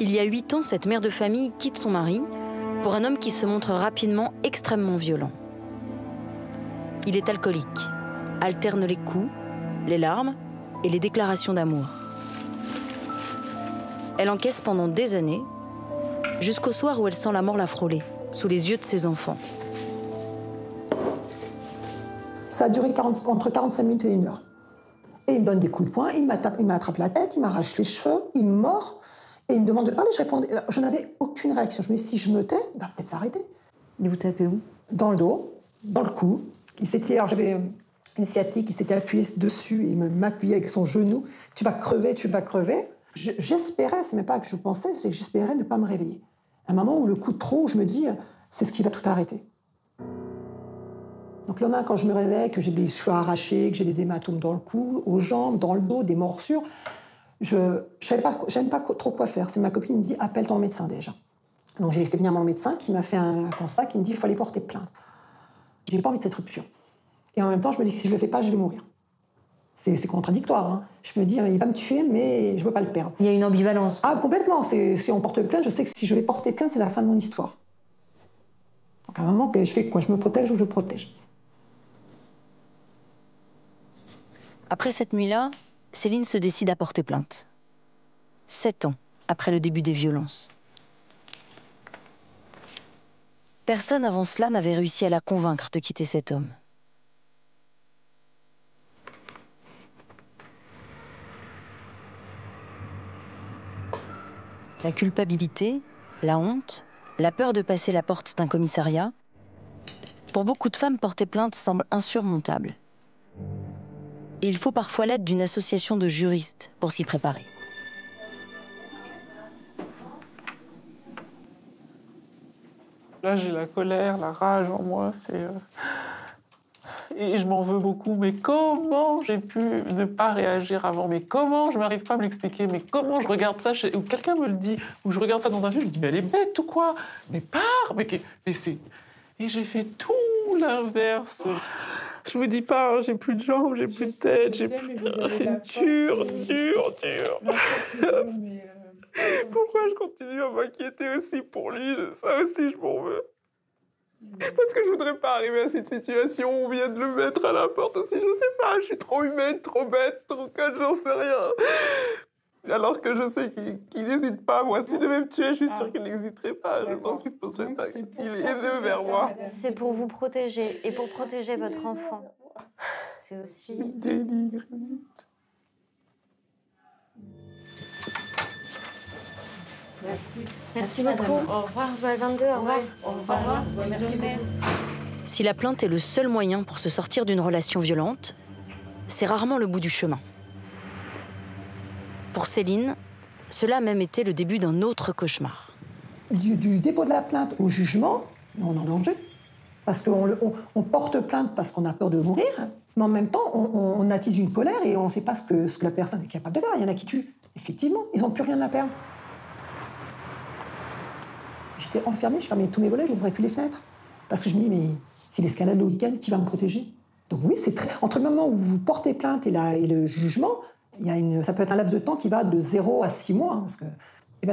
Il y a 8 ans, cette mère de famille quitte son mari pour un homme qui se montre rapidement extrêmement violent. Il est alcoolique, alterne les coups, les larmes et les déclarations d'amour. Elle encaisse pendant des années, jusqu'au soir où elle sent la mort la frôler, sous les yeux de ses enfants. Ça a duré entre 45 minutes et 1 heure. Et il me donne des coups de poing, il m'attrape la tête, il m'arrache les cheveux, il me mord, et il me demande de parler. Je n'avais aucune réaction. Je me dis, si je me tais, il va peut-être s'arrêter. Il vous tapait où? Dans le dos, dans le cou. Alors j'avais une sciatique, il s'était appuyé dessus, et il m'appuyait avec son genou. Tu vas crever, tu vas crever. J'espérais, c'est même pas que je pensais, c'est que j'espérais ne pas me réveiller. À un moment où le coup de trop, je me dis, c'est ce qui va tout arrêter. Donc le lendemain, quand je me réveille, que j'ai des cheveux arrachés, que j'ai des hématomes dans le cou, aux jambes, dans le dos, des morsures, je ne savais pas trop quoi faire. C'est ma copine qui me dit, appelle ton médecin déjà. Donc j'ai fait venir mon médecin qui m'a fait un constat, qui me dit, il faut aller porter plainte. J'ai pas envie de cette rupture. Et en même temps, je me dis que si je le fais pas, je vais mourir. C'est contradictoire. Hein. Je me dis, il va me tuer, mais je veux pas le perdre. Il y a une ambivalence. Ah, complètement. Si on porte plainte, je sais que si je vais porter plainte, c'est la fin de mon histoire. Donc à un moment, je fais quoi? Je me protège ou je protège? Après cette nuit-là, Céline se décide à porter plainte. 7 ans après le début des violences. Personne avant cela n'avait réussi à la convaincre de quitter cet homme. La culpabilité, la honte, la peur de passer la porte d'un commissariat, pour beaucoup de femmes, porter plainte semble insurmontable. Et il faut parfois l'aide d'une association de juristes pour s'y préparer. Là, j'ai la colère, la rage en moi, et je m'en veux beaucoup. Mais comment j'ai pu ne pas réagir avant? Mais comment? Je m'arrive pas à me l'expliquer. Mais comment je regarde ça ou quelqu'un me le dit, ou je regarde ça dans un film, je me dis, mais elle est bête ou quoi? Mais pars! Mais c'est... Et j'ai fait tout l'inverse. Je vous dis pas, hein, j'ai plus de jambes, j'ai plus de tête, c'est dur. Pourquoi je continue à m'inquiéter aussi pour lui? Ça aussi, je m'en veux. Parce que je voudrais pas arriver à cette situation où on vient de le mettre à la porte aussi. Je sais pas, je suis trop humaine, trop bête, trop conne, j'en sais rien. Alors que je sais qu'il n'hésite pas. Moi, s'il devait me tuer, je suis sûre qu'il n'hésiterait pas. Je pense qu'il ne se poserait pas. Il est haineux vers moi. C'est pour vous protéger et pour protéger votre enfant. C'est aussi... Délire. Merci beaucoup. Au revoir, Joël 22. Au revoir. Au revoir. Merci beaucoup. Si la plainte est le seul moyen pour se sortir d'une relation violente, c'est rarement le bout du chemin. Pour Céline, cela a même été le début d'un autre cauchemar. Du dépôt de la plainte au jugement, on est en danger. Parce qu'on porte plainte parce qu'on a peur de mourir, mais en même temps, on attise une colère et on ne sait pas ce que la personne est capable de faire. Il y en a qui tuent. Effectivement, ils n'ont plus rien à perdre. J'étais enfermée, je fermais tous mes volets, je n'ouvrais plus les fenêtres. Parce que je me dis, mais si l'escalade le week-end, qui va me protéger? Donc oui, entre le moment où vous portez plainte et le jugement, ça peut être un laps de temps qui va de 0 à 6 mois. Hein, parce que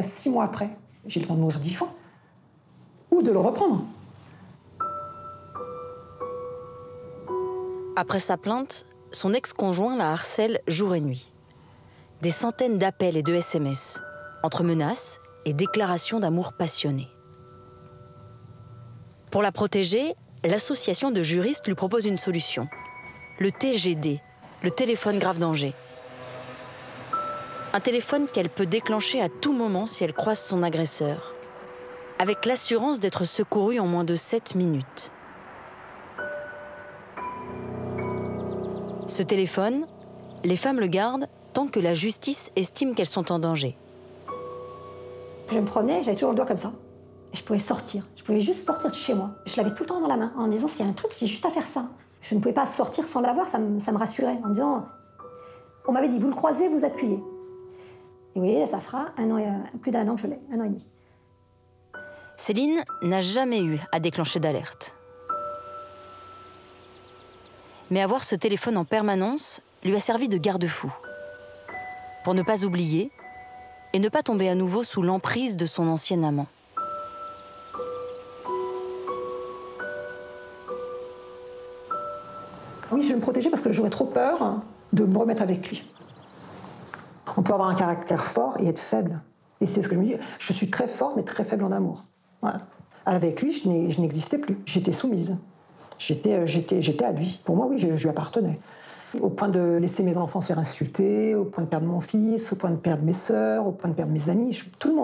6 mois après, j'ai le temps de mourir 10 fois. Ou de le reprendre. Après sa plainte, son ex-conjoint la harcèle jour et nuit. Des centaines d'appels et de SMS, entre menaces et déclarations d'amour passionnées. Pour la protéger, l'association de juristes lui propose une solution. Le TGD, le téléphone grave danger. Un téléphone qu'elle peut déclencher à tout moment si elle croise son agresseur, avec l'assurance d'être secourue en moins de 7 minutes. Ce téléphone, les femmes le gardent tant que la justice estime qu'elles sont en danger. Je me promenais, j'avais toujours le doigt comme ça. Et je pouvais sortir. Je pouvais juste sortir de chez moi. Je l'avais tout le temps dans la main, en me disant, s'il y a un truc, j'ai juste à faire ça. Je ne pouvais pas sortir sans l'avoir, ça me rassurait. En me disant, on m'avait dit, vous le croisez, vous appuyez. Et vous voyez, ça fera plus d'1 an que je l'ai, 1 an et demi. Céline n'a jamais eu à déclencher d'alerte. Mais avoir ce téléphone en permanence lui a servi de garde-fou. Pour ne pas oublier et ne pas tomber à nouveau sous l'emprise de son ancien amant. Oui, je vais me protéger parce que j'aurais trop peur de me remettre avec lui. On peut avoir un caractère fort et être faible. Et c'est ce que je me dis. Je suis très forte, mais très faible en amour. Voilà. Avec lui, je n'existais plus. J'étais soumise. J'étais à lui. Pour moi, oui, je lui appartenais. Au point de laisser mes enfants se faire insulter, au point de perdre mon fils, au point de perdre mes sœurs, au point de perdre mes amis. Tout le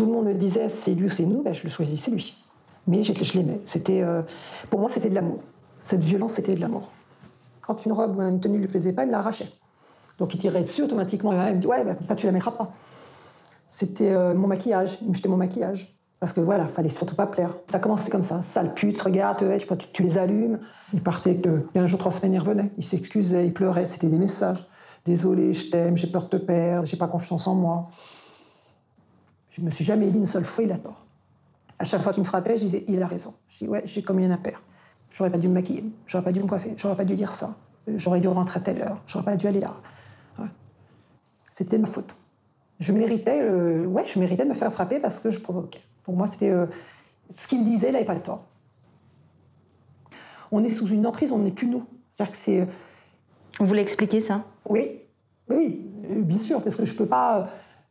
monde me disait c'est lui ou c'est nous, ben, je le choisissais lui. Mais je l'aimais. Pour moi, c'était de l'amour. Cette violence, c'était de l'amour. Quand une robe ou une tenue ne lui plaisait pas, il l'arrachait. Donc il tirait dessus automatiquement. Il me dit ouais, ben, ça tu la mettras pas. C'était mon maquillage. Il me jetait mon maquillage. Parce que voilà, fallait surtout pas plaire. Ça commençait comme ça. Sale pute, regarde, tu les allumes. Il partait et un jour, 3 semaines, il revenait. Il s'excusait, il pleurait. C'était des messages. Désolé, je t'aime, j'ai peur de te perdre, j'ai pas confiance en moi. Je me suis jamais dit une seule fois, il a tort. À chaque fois qu'il me frappait, je disais, il a raison. Je dis, ouais, j'ai commis un impair. J'aurais pas dû me maquiller, j'aurais pas dû me coiffer, j'aurais pas dû dire ça. J'aurais dû rentrer à telle heure, j'aurais pas dû aller là. Ouais. C'était ma faute. Je méritais de me faire frapper parce que je provoquais. Pour moi, c'était ce qu'il me disait, il n'avait pas de tort. On est sous une emprise, on n'est plus nous. C'est-à-dire que c'est. Vous voulez expliquer ça? Oui, bien sûr, parce que je peux pas.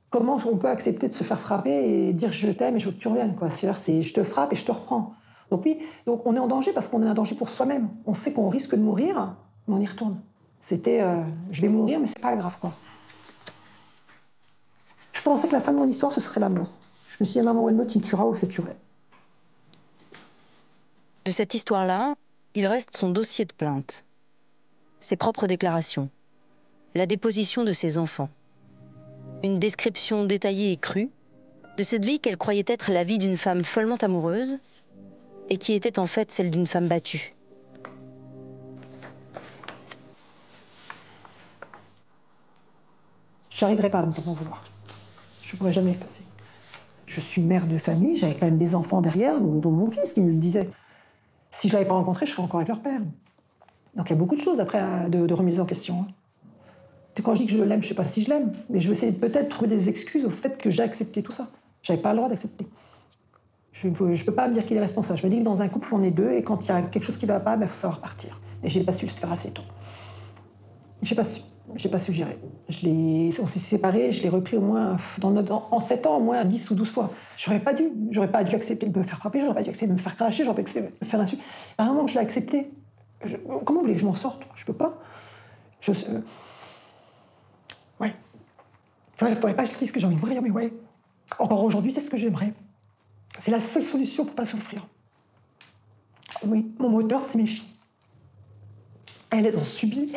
Comment on peut accepter de se faire frapper et dire je t'aime et je veux que tu reviennes, quoi. C'est je te frappe et je te reprends. Donc oui, donc on est en danger parce qu'on est en danger pour soi-même. On sait qu'on risque de mourir, mais on y retourne. C'était je vais mourir, mais c'est pas grave, quoi. Je pensais que la fin de mon histoire, ce serait l'amour. Je me suis dit, maman Wenmouth, il me tuera ou je le tuerai. De cette histoire-là, il reste son dossier de plainte, ses propres déclarations, la déposition de ses enfants, une description détaillée et crue de cette vie qu'elle croyait être la vie d'une femme follement amoureuse et qui était en fait celle d'une femme battue. J'arriverai pas à m'en vouloir. Je ne pourrai jamais effacer. Je suis mère de famille, j'avais quand même des enfants derrière, dont mon fils qui me le disait. Si je ne l'avais pas rencontré, je serais encore avec leur père. Donc il y a beaucoup de choses après de remise en question. Quand je dis que je l'aime, je ne sais pas si je l'aime, mais je vais essayer de peut-être trouver des excuses au fait que j'ai accepté tout ça. Je n'avais pas le droit d'accepter. Je ne peux pas me dire qu'il est responsable. Je me dis que dans un couple, on est deux, et quand il y a quelque chose qui ne va pas, il faut savoir partir. Et je n'ai pas su le faire assez tôt. Je n'ai pas su gérer. On s'est séparés, je l'ai repris au moins, en 7 ans, au moins 10 ou 12 fois. J'aurais pas dû accepter de me faire frapper, j'aurais pas dû accepter de me faire cracher, j'aurais pas accepté de me faire insulter. À un moment, je l'ai accepté. Comment vous voulez que je m'en sorte? Je peux pas. Ouais. Il ne faudrait pas que je dise que j'ai envie de mourir, mais ouais. Encore aujourd'hui, c'est ce que j'aimerais. C'est la seule solution pour pas souffrir. Oui, mon moteur, c'est mes filles. Elles ont subi.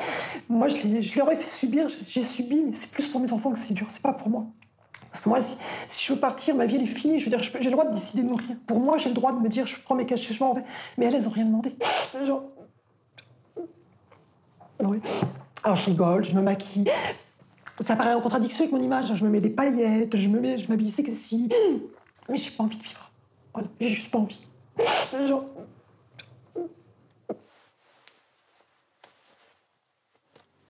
Moi, je leur ai fait subir. J'ai subi, mais c'est plus pour mes enfants que c'est dur. C'est pas pour moi. Parce que moi, si je veux partir, ma vie, elle est finie. Je veux dire, j'ai le droit de décider de mourir. Pour moi, j'ai le droit de me dire, je prends mes cachets, je m'en vais. Mais elles ont rien demandé. Genre... Ouais. Alors, je rigole, je me maquille. Ça paraît en contradiction avec mon image. Je me mets des paillettes, je m'habille sexy. Mais j'ai pas envie de vivre. Voilà, j'ai juste pas envie. Genre...